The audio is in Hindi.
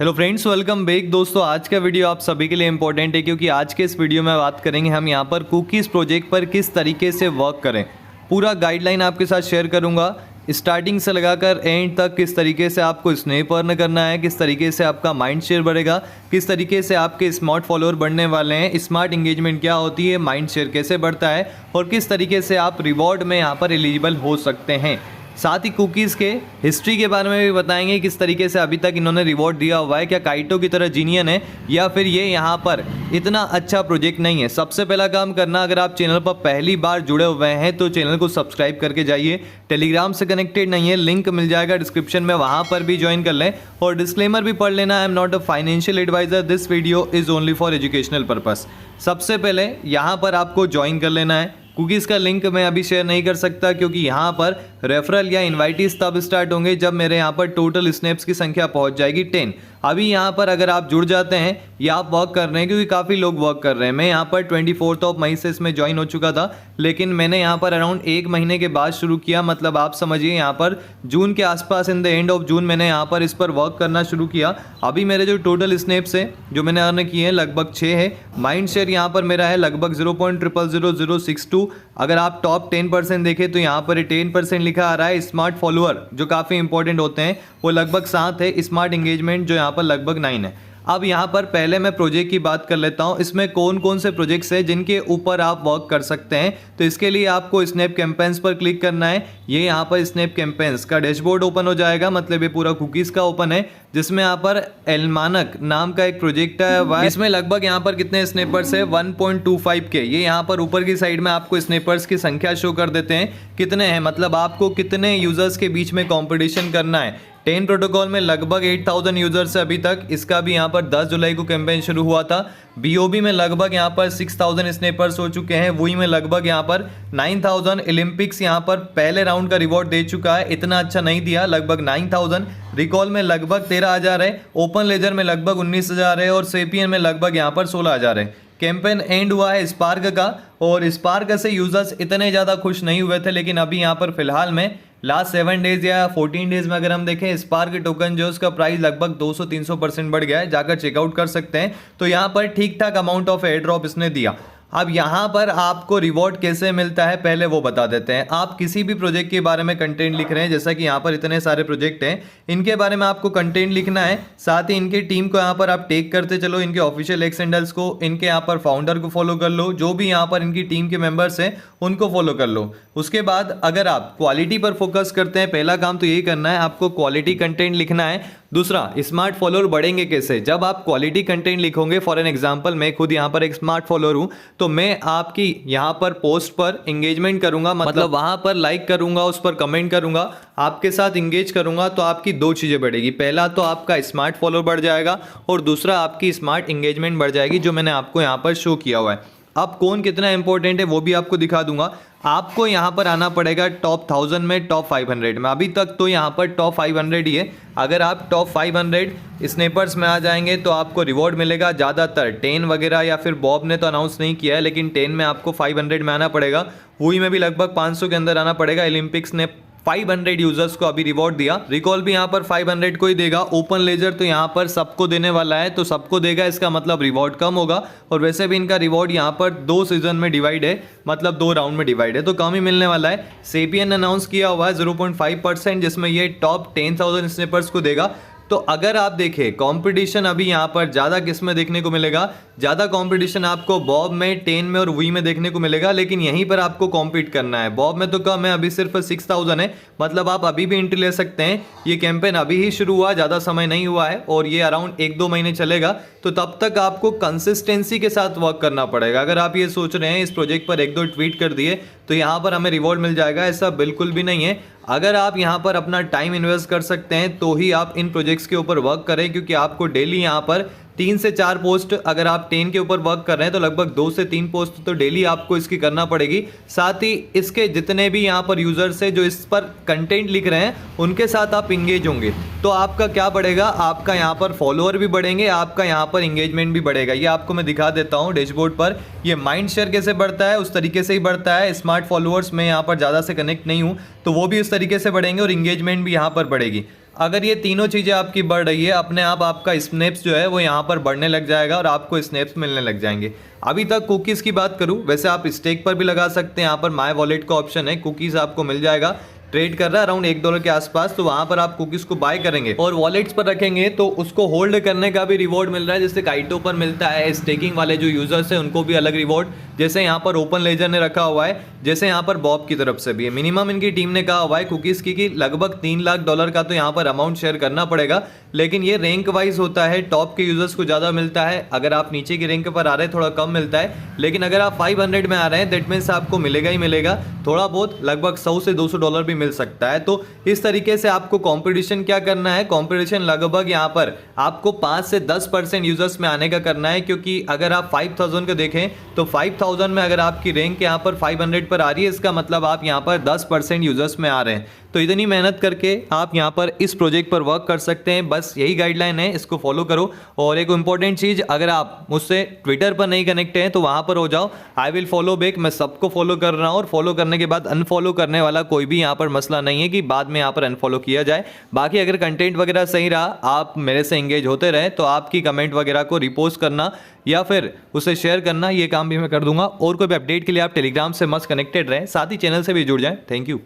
Hello friends, welcome back. दोस्तों, आज का वीडियो आप सभी के लिए इंपॉर्टेंट है क्योंकि आज के इस वीडियो में बात करेंगे हम यहाँ पर कुकीज़ प्रोजेक्ट पर किस तरीके से वर्क करें। पूरा गाइडलाइन आपके साथ शेयर करूँगा, स्टार्टिंग से लगाकर एंड तक किस तरीके से आपको स्नैप अर्न करना है, किस तरीके से आपका माइंड शेयर बढ़ेगा, किस तरीके से आपके स्मार्ट फॉलोअर बढ़ने वाले हैं, स्मार्ट इंगेजमेंट क्या होती है, माइंड शेयर कैसे बढ़ता है और किस तरीके से आप रिवॉर्ड में यहाँ पर एलिजिबल हो सकते हैं। साथ ही कुकीज़ के हिस्ट्री के बारे में भी बताएंगे, किस तरीके से अभी तक इन्होंने रिवॉर्ड दिया हुआ है, क्या काइटो की तरह जीनियन है या फिर ये यहाँ पर इतना अच्छा प्रोजेक्ट नहीं है। सबसे पहला काम करना, अगर आप चैनल पर पहली बार जुड़े हुए हैं तो चैनल को सब्सक्राइब करके जाइए। टेलीग्राम से कनेक्टेड नहीं है, लिंक मिल जाएगा डिस्क्रिप्शन में, वहाँ पर भी ज्वाइन कर लें। और डिस्क्लेमर भी पढ़ लेना, I am not a financial advisor, this video is only for educational purpose. सबसे पहले यहाँ पर आपको ज्वाइन कर लेना है। कुकीज़ का लिंक मैं अभी शेयर नहीं कर सकता क्योंकि यहाँ पर रेफरल या इनवाइटीज तब स्टार्ट होंगे जब मेरे यहाँ पर टोटल स्नैप्स की संख्या पहुँच जाएगी 10। अभी यहाँ पर अगर आप जुड़ जाते हैं या आप वर्क कर रहे हैं, क्योंकि काफ़ी लोग वर्क कर रहे हैं, मैं यहाँ पर 24 मई से इसमें ज्वाइन हो चुका था, लेकिन मैंने यहाँ पर अराउंड 1 महीने के बाद शुरू किया। मतलब आप समझिए यहाँ पर जून के आसपास, in the end of June मैंने यहाँ पर इस पर वर्क करना शुरू किया। अभी मेरे जो टोटल स्नैप्स है जो मैंने अर्न किए हैं लगभग 6 है। माइंड शेयर यहाँ पर मेरा है लगभग 0.000062। अगर आप टॉप 10% देखें तो यहाँ पर 10% लिखा आ रहा है। स्मार्ट फॉलोअर जो काफ़ी इंपॉर्टेंट होते हैं वो लगभग 7 है। स्मार्ट इंगेजमेंट जो यहाँ पर लगभग 9 है। अब यहाँ पर पहले मैं प्रोजेक्ट की बात कर लेता हूँ, इसमें कौन कौन से प्रोजेक्ट्स हैं जिनके ऊपर आप वर्क कर सकते हैं। तो इसके लिए आपको स्नैप कैंपेन्स पर क्लिक करना है। ये यहाँ पर स्नैप कैंपेन्स का डैशबोर्ड ओपन हो जाएगा, मतलब ये पूरा कुकीज़ का ओपन है, जिसमें यहाँ पर एलमानक नाम का एक प्रोजेक्ट है। इसमें लगभग यहाँ पर कितने स्नैपर्स है 1.25 के। ये यहाँ पर ऊपर की साइड में आपको स्नैपर्स की संख्या शो कर देते हैं कितने हैं, मतलब आपको कितने यूजर्स के बीच में कॉम्पिटिशन करना है। 10 प्रोटोकॉल में लगभग 8000 यूजर्स है अभी तक। इसका भी यहाँ पर 10 जुलाई को कैंपेन शुरू हुआ था। बीओबी में लगभग यहाँ पर 6000 स्नैपर्स हो चुके हैं। वही में लगभग यहाँ पर 9000। ओलंपिक्स यहाँ पर पहले राउंड का रिवॉर्ड दे चुका है, इतना अच्छा नहीं दिया, लगभग 9000। रिकॉल में लगभग 13000 है। ओपन लेजर में लगभग 19000 है और सेपियन में लगभग यहाँ पर 16000 है। कैंपेन एंड हुआ है स्पार्क का, और स्पार्क से यूजर्स इतने ज़्यादा खुश नहीं हुए थे, लेकिन अभी यहाँ पर फिलहाल में लास्ट 7 डेज या 14 डेज में अगर हम देखें, स्पार्क टोकन जो उसका प्राइस लगभग 200-300% बढ़ गया है। जाकर चेकआउट कर सकते हैं। तो यहाँ पर ठीक ठाक अमाउंट ऑफ एयर ड्रॉप इसने दिया। अब यहाँ पर आपको रिवॉर्ड कैसे मिलता है पहले वो बता देते हैं। आप किसी भी प्रोजेक्ट के बारे में कंटेंट लिख रहे हैं, जैसा कि यहाँ पर इतने सारे प्रोजेक्ट हैं, इनके बारे में आपको कंटेंट लिखना है। साथ ही इनके टीम को यहाँ पर आप टेक करते चलो, इनके ऑफिशियल एक्स हैंडल्स को, इनके यहाँ पर फाउंडर को फॉलो कर लो, जो भी यहाँ पर इनकी टीम के मेंबर्स हैं उनको फॉलो कर लो। उसके बाद अगर आप क्वालिटी पर फोकस करते हैं, पहला काम तो यही करना है, आपको क्वालिटी कंटेंट लिखना है। दूसरा, स्मार्ट फॉलोअर बढ़ेंगे कैसे, जब आप क्वालिटी कंटेंट लिखोगे। फॉर एन एग्जांपल, मैं खुद यहाँ पर एक स्मार्ट फॉलोअर हूँ, तो मैं आपकी यहाँ पर पोस्ट पर इंगेजमेंट करूँगा, मतलब वहाँ पर लाइक करूँगा, उस पर कमेंट करूँगा, आपके साथ इंगेज करूँगा, तो आपकी 2 चीज़ें बढ़ेगी। पहला तो आपका स्मार्ट फॉलोअर बढ़ जाएगा और दूसरा आपकी स्मार्ट इंगेजमेंट बढ़ जाएगी, जो मैंने आपको यहाँ पर शो किया हुआ है। अब कौन कितना इंपॉर्टेंट है वो भी आपको दिखा दूंगा। आपको यहाँ पर आना पड़ेगा टॉप 1000 में, टॉप 500 में। अभी तक तो यहाँ पर टॉप 500 ही है। अगर आप टॉप 500 स्नैपर्स में आ जाएंगे तो आपको रिवॉर्ड मिलेगा। ज़्यादातर 10 वगैरह, या फिर बॉब ने तो अनाउंस नहीं किया है, लेकिन 10 में आपको 500 में आना पड़ेगा। वही में भी लगभग 500 के अंदर आना पड़ेगा। ओलंपिक्स ने 500 यूजर्स को अभी रिवॉर्ड दिया। रिकॉल भी यहाँ पर 500 को ही देगा। ओपन लेजर तो यहाँ पर सबको देने वाला है, तो सबको देगा, इसका मतलब रिवॉर्ड कम होगा। और वैसे भी इनका रिवॉर्ड यहाँ पर 2 सीजन में डिवाइड है, मतलब 2 राउंड में डिवाइड है, तो कम ही मिलने वाला है। सेपियन ने अनाउंस किया हुआ है 0.5%, जिसमें ये टॉप 10,000 स्नैपर्स को देगा। तो अगर आप देखें कंपटीशन अभी यहाँ पर ज़्यादा किस में देखने को मिलेगा, ज़्यादा कंपटीशन आपको बॉब में, 10 में और वी में देखने को मिलेगा, लेकिन यहीं पर आपको कॉम्पीट करना है। बॉब में तो कम है, अभी सिर्फ 6000 है, मतलब आप अभी भी एंट्री ले सकते हैं। ये कैंपेन अभी ही शुरू हुआ, ज़्यादा समय नहीं हुआ है और ये अराउंड 1-2 महीने चलेगा, तो तब तक आपको कंसिस्टेंसी के साथ वर्क करना पड़ेगा। अगर आप ये सोच रहे हैं इस प्रोजेक्ट पर 1-2 ट्वीट कर दिए तो यहाँ पर हमें रिवॉर्ड मिल जाएगा, ऐसा बिल्कुल भी नहीं है। अगर आप यहाँ पर अपना टाइम इन्वेस्ट कर सकते हैं तो ही आप इन प्रोजेक्ट्स के ऊपर वर्क करें, क्योंकि आपको डेली यहाँ पर 3 से 4 पोस्ट, अगर आप 10 के ऊपर वर्क कर रहे हैं तो लगभग 2 से 3 पोस्ट तो डेली आपको इसकी करना पड़ेगी। साथ ही इसके जितने भी यहाँ पर यूजर्स है जो इस पर कंटेंट लिख रहे हैं, उनके साथ आप इंगेज होंगे तो आपका क्या बढ़ेगा, आपका यहाँ पर फॉलोअर भी बढ़ेंगे, आपका यहाँ पर इंगेजमेंट भी बढ़ेगा। ये आपको मैं दिखा देता हूँ डैशबोर्ड पर। ये माइंड शेयर कैसे बढ़ता है उस तरीके से ही बढ़ता है। स्मार्ट फॉलोअर्स में यहाँ पर ज़्यादा से कनेक्ट नहीं हूँ तो वो भी उस तरीके से बढ़ेंगे और इंगेजमेंट भी यहाँ पर बढ़ेगी। अगर ये तीनों चीज़ें आपकी बढ़ रही है, अपने आप आपका स्नैप्स जो है वो यहाँ पर बढ़ने लग जाएगा और आपको स्नैप्स मिलने लग जाएंगे। अभी तक कुकीज़ की बात करूँ, वैसे आप स्टेक पर भी लगा सकते हैं। यहाँ पर माय वॉलेट का ऑप्शन है, कुकीज़ आपको मिल जाएगा। ट्रेड कर रहा है अराउंड $1 के आसपास, तो वहां पर आप कुकीज़ को बाय करेंगे और वॉलेट्स पर रखेंगे तो उसको होल्ड करने का भी रिवॉर्ड मिल रहा है। जैसे काइटो पर मिलता है, स्टेकिंग वाले जो यूजर्स हैं उनको भी अलग रिवॉर्ड, जैसे यहाँ पर ओपन लेजर ने रखा हुआ है, जैसे यहाँ पर बॉब की तरफ से भी है। मिनिमम इनकी टीम ने कहा हुआ है कुकीज़ की कि लगभग $3 लाख का तो यहाँ पर अमाउंट शेयर करना पड़ेगा, लेकिन ये रैंक वाइज होता है। टॉप के यूजर्स को ज़्यादा मिलता है, अगर आप नीचे की रैंक पर आ रहे हैं थोड़ा कम मिलता है, लेकिन अगर आप 500 में आ रहे हैं दैट मीन्स आपको मिलेगा ही मिलेगा। थोड़ा बहुत लगभग $100 से $200 भी मिल सकता है। तो इस तरीके से आपको कंपटीशन क्या करना है, कंपटीशन लगभग यहाँ पर आपको 5 से 10% यूजर्स में आने का करना है, क्योंकि अगर आप 5000 को देखें तो 5000 में अगर आपकी रैंक यहाँ पर 500 पर आ रही है, इसका मतलब आप यहाँ पर 10% यूजर्स में आ रहे हैं। तो इतनी मेहनत करके आप यहाँ पर इस प्रोजेक्ट पर वर्क कर सकते हैं। बस यही गाइडलाइन है, इसको फॉलो करो। और एक इंपॉर्टेंट चीज़, अगर आप मुझसे ट्विटर पर नहीं कनेक्ट हैं तो वहाँ पर हो जाओ, आई विल फॉलो बैक। मैं सबको फॉलो कर रहा हूँ और फॉलो करने के बाद अनफॉलो करने वाला कोई भी यहाँ पर मसला नहीं है कि बाद में यहाँ पर अनफॉलो किया जाए। बाकी अगर कंटेंट वगैरह सही रहा, आप मेरे से एंगेज होते रहे, तो आपकी कमेंट वगैरह को रिपोस्ट करना या फिर उसे शेयर करना, ये काम भी मैं कर दूंगा। और कोई भी अपडेट के लिए आप टेलीग्राम से मस्त कनेक्टेड रहें, साथ ही चैनल से भी जुड़ जाएं। Thank you.